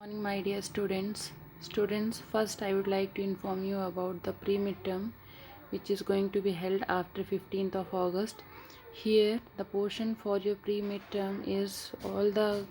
Morning, my dear students. Students, first I would like to inform you about the pre-midterm which is going to be held after 15th of August. Here, the portion for your pre-midterm is all the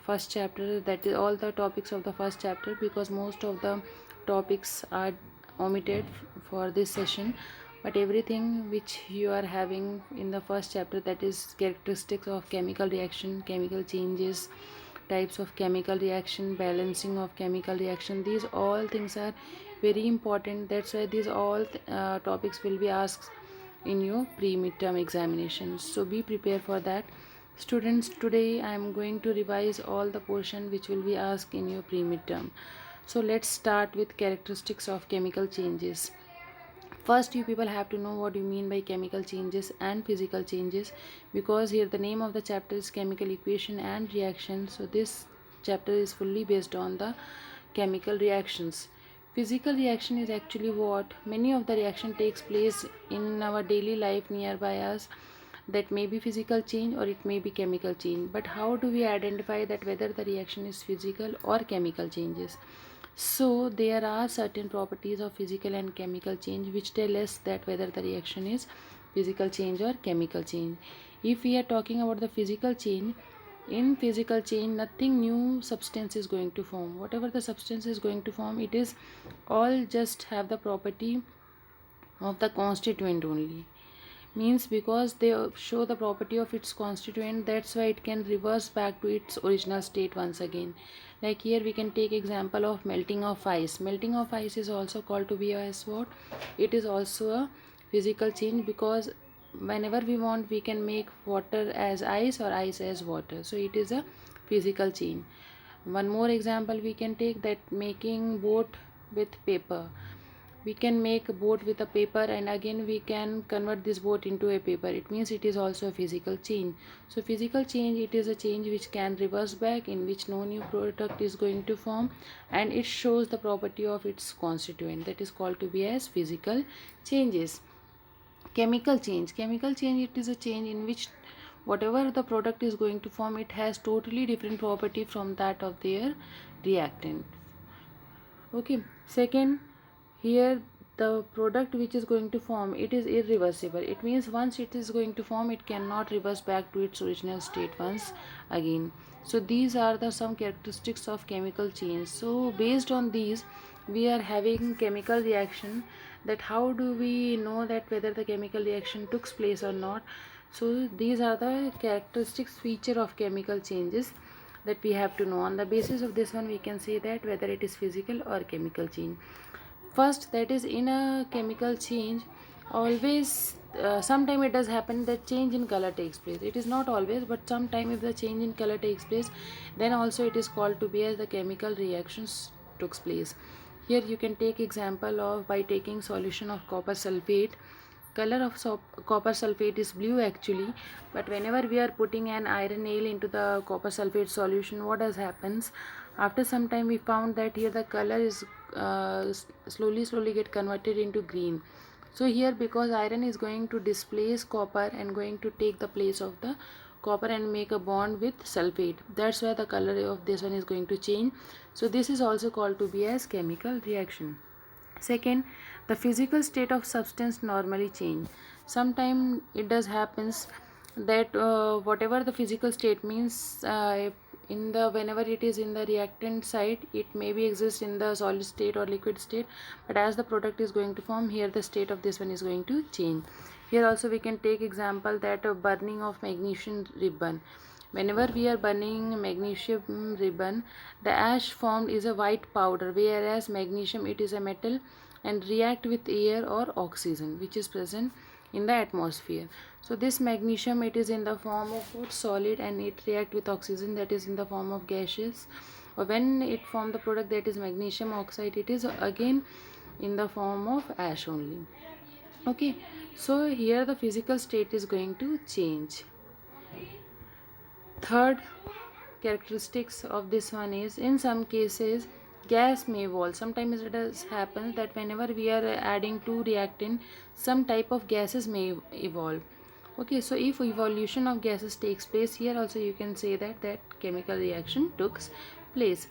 first chapter, that is all the topics of the first chapter, because most of the topics are omitted for this session, but everything which you are having in the first chapter, that is characteristics of chemical reaction, chemical changes, types of chemical reaction, balancing of chemical reaction, these all things are very important. That's why these all topics will be asked in your pre-midterm examinations, so be prepared for that. Students, today I am going to revise all the portion which will be asked in your pre-midterm. So let's start with characteristics of chemical changes. First, you people have to know what you mean by chemical changes and physical changes, because here the name of the chapter is chemical equation and reaction. So this chapter is fully based on the chemical reactions. Physical reaction is actually what many of the reaction takes place in our daily life nearby us. That may be physical change or it may be chemical change. But how do we identify that whether the reaction is physical or chemical changes? So there are certain properties of physical and chemical change which tell us that whether the reaction is physical change or chemical change. If we are talking about the physical change, in physical change nothing new substance is going to form. Whatever the substance is going to form, it is all just have the property of the constituent only. Means because they show the property of its constituent, that's why it can reverse back to its original state once again. Like here we can take example of melting of ice. Melting of ice is also called to be as what? It is also a physical change, because whenever we want we can make water as ice or ice as water, so it is a physical change. One more example we can take, that making boat with paper. We can make a boat with a paper and again we can convert this boat into a paper. It means it is also a physical change. So physical change, it is a change which can reverse back, in which no new product is going to form, and it shows the property of its constituent, that is called to be as physical changes. Chemical change, chemical change, it is a change in which whatever the product is going to form, it has totally different property from that of their reactant. Okay, second, here the product which is going to form, it is irreversible. It means once it is going to form, it cannot reverse back to its original state once again. So these are the some characteristics of chemical change. So based on these, we are having chemical reaction. That how do we know that whether the chemical reaction took place or not? So these are the characteristics feature of chemical changes that we have to know. On the basis of this one, we can say that whether it is physical or chemical change. First, that is in a chemical change, always sometime it does happen that change in color takes place. It is not always, but sometime if the change in color takes place, then also it is called to be as the chemical reactions took place. Here you can take example of by taking solution of copper sulfate. Color of copper sulfate is blue actually, but whenever we are putting an iron nail into the copper sulfate solution, what does happens? After some time we found that here the color is slowly get converted into green. So here, because iron is going to displace copper and going to take the place of the copper and make a bond with sulfate, that's why the color of this one is going to change. So this is also called to be as chemical reaction. Second, the physical state of substance normally change. Sometimes it does happens that whatever the physical state means, in the whenever it is in the reactant side, it may be exist in the solid state or liquid state, but as the product is going to form, here the state of this one is going to change. Here also we can take example that of burning of magnesium ribbon. Whenever we are burning magnesium ribbon, the ash formed is a white powder, whereas magnesium, it is a metal and react with air or oxygen which is present in the atmosphere. So this magnesium, it is in the form of food solid and it react with oxygen, that is in the form of gaseous. Or when it form the product, that is magnesium oxide, it is again in the form of ash only. Okay, so here the physical state is going to change. Third characteristics of this one is, in some cases gas may evolve. Sometimes it does happen that whenever we are adding to reactant, some type of gases may evolve. Okay, so if evolution of gases takes place, here also you can say that chemical reaction took place.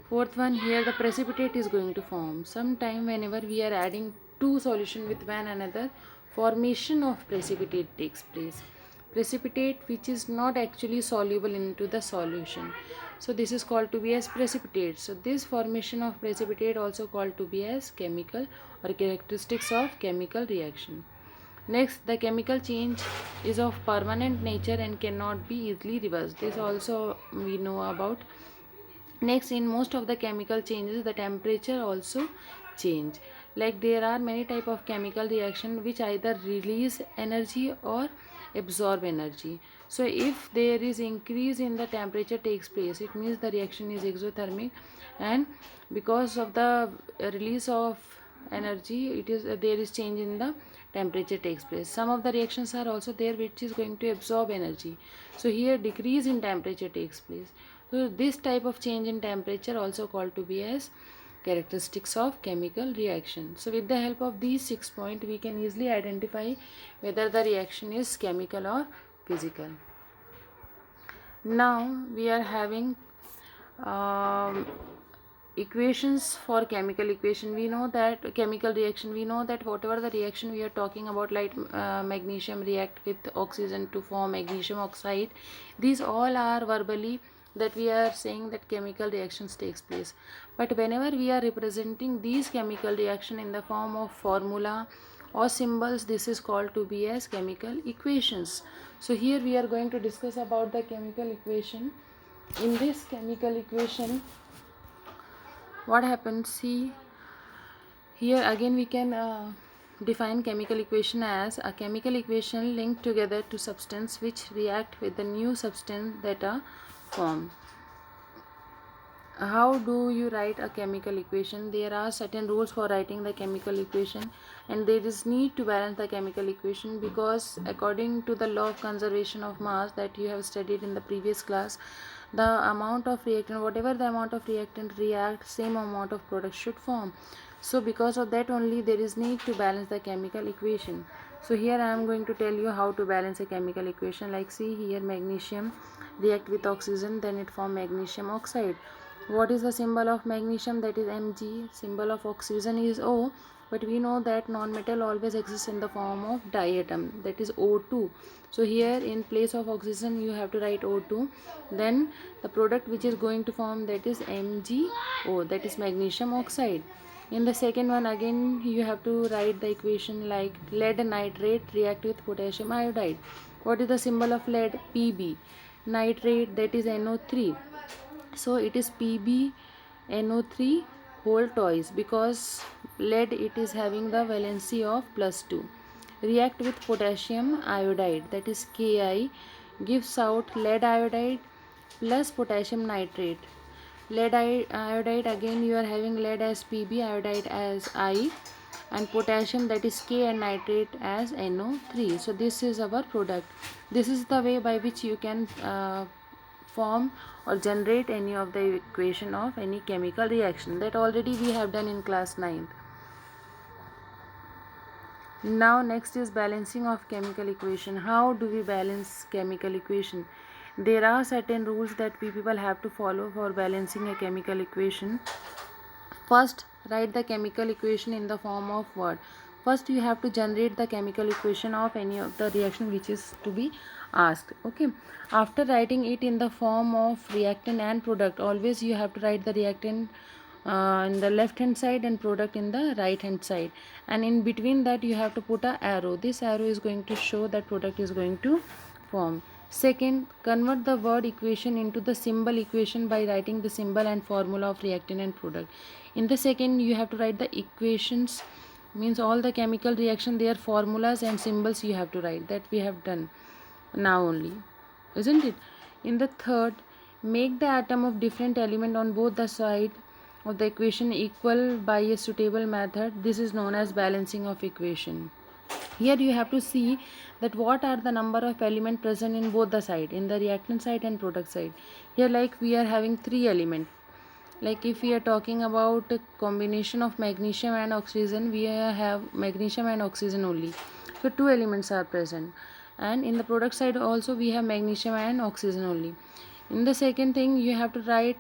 Fourth one, here the precipitate is going to form. Sometime whenever we are adding two solution with one another, formation of precipitate takes place. Precipitate which is not actually soluble into the solution. So this is called to be as precipitate. So this formation of precipitate also called to be as chemical or characteristics of chemical reaction. Next, the chemical change is of permanent nature and cannot be easily reversed. This also we know about. Next, in most of the chemical changes, the temperature also change. Like there are many type of chemical reaction which either release energy or absorb energy. So if there is increase in the temperature takes place, it means the reaction is exothermic, and because of the release of energy, it is there is change in the temperature takes place. Some of the reactions are also there which is going to absorb energy. So here decrease in temperature takes place. So this type of change in temperature also called to be as characteristics of chemical reaction. So with the help of these 6 points, we can easily identify whether the reaction is chemical or physical. Now we are having equations for chemical equation. We know that chemical reaction, we know that whatever the reaction we are talking about, like magnesium react with oxygen to form magnesium oxide, these all are verbally that we are saying that chemical reactions takes place. But whenever we are representing these chemical reaction in the form of formula or symbols, this is called to be as chemical equations. So here we are going to discuss about the chemical equation. In this chemical equation, what happens, see here again we can define chemical equation as a chemical equation linked together to substance which react with the new substance that are formed. How do you write a chemical equation? There are certain rules for writing the chemical equation, and there is need to balance the chemical equation, because according to the law of conservation of mass that you have studied in the previous class, the amount of reactant, whatever the amount of reactant react, same amount of product should form. So because of that only there is need to balance the chemical equation. So here I am going to tell you how to balance a chemical equation. Like see here, magnesium react with oxygen, then it form magnesium oxide. What is the symbol of magnesium? That is Mg. Symbol of oxygen is O, but we know that non-metal always exists in the form of diatom, that is O2. So here in place of oxygen you have to write O2. Then the product which is going to form, that is MgO, that is magnesium oxide. In the second one again you have to write the equation like lead nitrate react with potassium iodide. What is the symbol of lead? Pb. Nitrate, that is NO3. So it is PbNO3 whole twice, because lead it is having the valency of +2. React with potassium iodide, that is Ki, gives out lead iodide plus potassium nitrate. Lead iodide, again you are having lead as Pb, iodide as I, and potassium, that is K, and nitrate as NO3. So this is our product. This is the way by which you can form or generate any of the equation of any chemical reaction. That already we have done in class 9th. Now next is balancing of chemical equation. How do we balance chemical equation? There are certain rules that we people have to follow for balancing a chemical equation. First, write the chemical equation in the form of word. First you have to generate the chemical equation of any of the reaction which is to be asked. Okay, after writing it in the form of reactant and product, always you have to write the reactant in the left hand side and product in the right hand side, and in between that you have to put a arrow. This arrow is going to show that product is going to form. Second, convert the word equation into the symbol equation by writing the symbol and formula of reactant and product. In the second you have to write the equations, means all the chemical reaction, their formulas and symbols you have to write. That we have done now only, isn't it? In the third, make the atom of different element on both the side of the equation equal by a suitable method. This is known as balancing of equation. Here you have to see that what are the number of element present in both the side, in the reactant side and product side. Here like we are having 3 element. Like if we are talking about a combination of magnesium and oxygen, we have magnesium and oxygen only. So 2 elements are present. And in the product side also we have magnesium and oxygen only. In the second thing, you have to write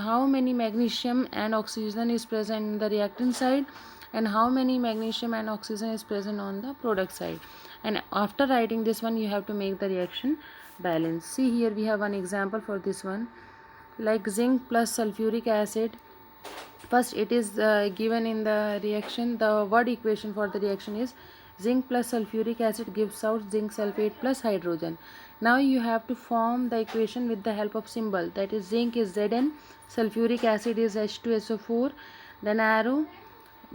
how many magnesium and oxygen is present in the reactant side, and how many magnesium and oxygen is present on the product side. And after writing this one, you have to make the reaction balance. See, here we have one example for this one, like zinc plus sulfuric acid. First, it is given in the reaction, the word equation for the reaction is zinc plus sulfuric acid gives out zinc sulfate plus hydrogen. Now you have to form the equation with the help of symbol, that is zinc is Zn, sulfuric acid is H2SO4, then arrow.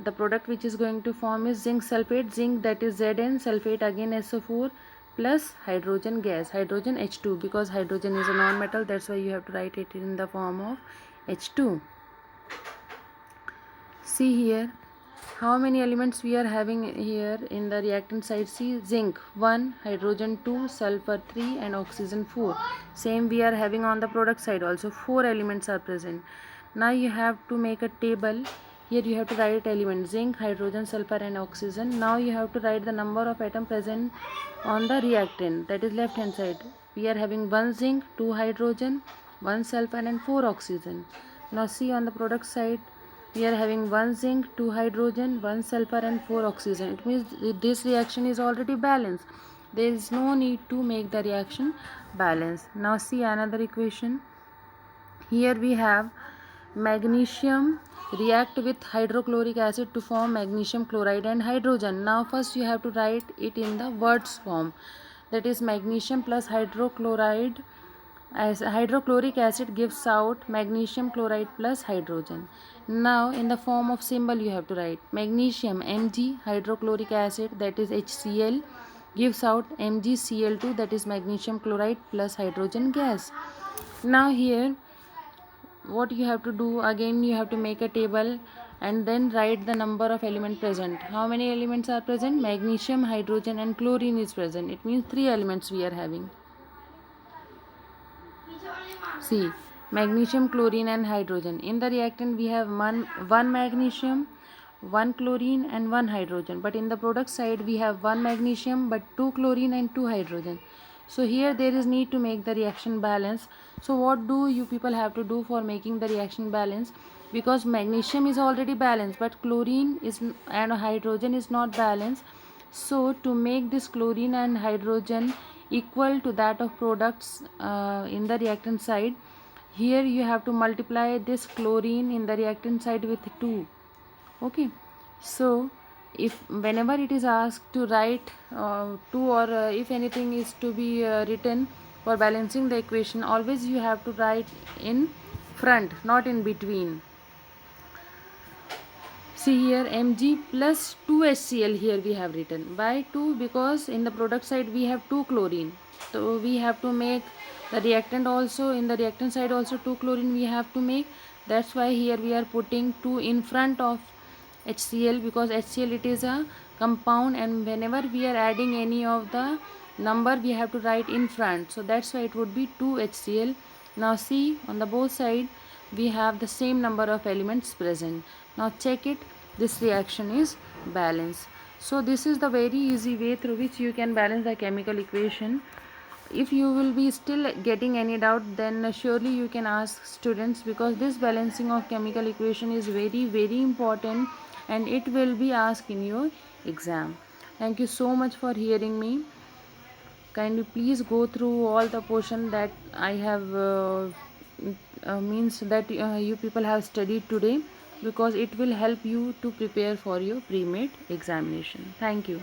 The product which is going to form is zinc sulfate, zinc that is Zn, sulfate again SO4 plus hydrogen gas, hydrogen H2, because hydrogen is a non-metal, that's why you have to write it in the form of H2. See here how many elements we are having here in the reactant side. See, zinc 1, hydrogen 2, sulfur 3 and oxygen 4. Same we are having on the product side also, 4 elements are present. Now you have to make a table. Here you have to write element zinc, hydrogen, sulfur and oxygen. Now you have to write the number of atom present on the reactant, that is left hand side. We are having 1 zinc, 2 hydrogen, 1 sulfur and 4 oxygen. Now see, on the product side we are having 1 zinc, 2 hydrogen, 1 sulfur and 4 oxygen. It means this reaction is already balanced. There is no need to make the reaction balance. Now see another equation. Here we have magnesium react with hydrochloric acid to form magnesium chloride and hydrogen. Now first you have to write it in the words form, that is magnesium plus hydrochloride as hydrochloric acid gives out magnesium chloride plus hydrogen. Now in the form of symbol you have to write magnesium Mg, hydrochloric acid that is HCl gives out MgCl2 that is magnesium chloride plus hydrogen gas. Now here what you have to do, again you have to make a table and then write the number of element present. How many elements are present? Magnesium, hydrogen and chlorine is present. It means 3 elements we are having. See, magnesium, chlorine and hydrogen. In the reactant we have one magnesium, 1 chlorine and 1 hydrogen. But in the product side we have 1 magnesium but 2 chlorine and 2 hydrogen. So here there is need to make the reaction balance. So what do you people have to do for making the reaction balance? Because magnesium is already balanced but chlorine is and hydrogen is not balanced. So to make this chlorine and hydrogen equal to that of products in the reactant side, here you have to multiply this chlorine in the reactant side with 2. Okay, so if whenever it is asked to write 2 or if anything is to be written for balancing the equation, always you have to write in front, not in between. See here Mg plus 2 HCl here we have written. Why 2? Because in the product side we have 2 chlorine. So we have to make the reactant also, in the reactant side also 2 chlorine we have to make. That's why here we are putting 2 in front of HCl, because HCl it is a compound and whenever we are adding any of the number we have to write in front. So that's why it would be 2 HCl. Now see, on the both side we have the same number of elements present. Now check it, this reaction is balanced. So this is the very easy way through which you can balance the chemical equation. If you will be still getting any doubt, then surely you can ask students, because this balancing of chemical equation is very important and it will be asked in your exam. Thank you so much for hearing me. Kindly please go through all the portion that I have means that you people have studied today, because it will help you to prepare for your pre-med examination. Thank you.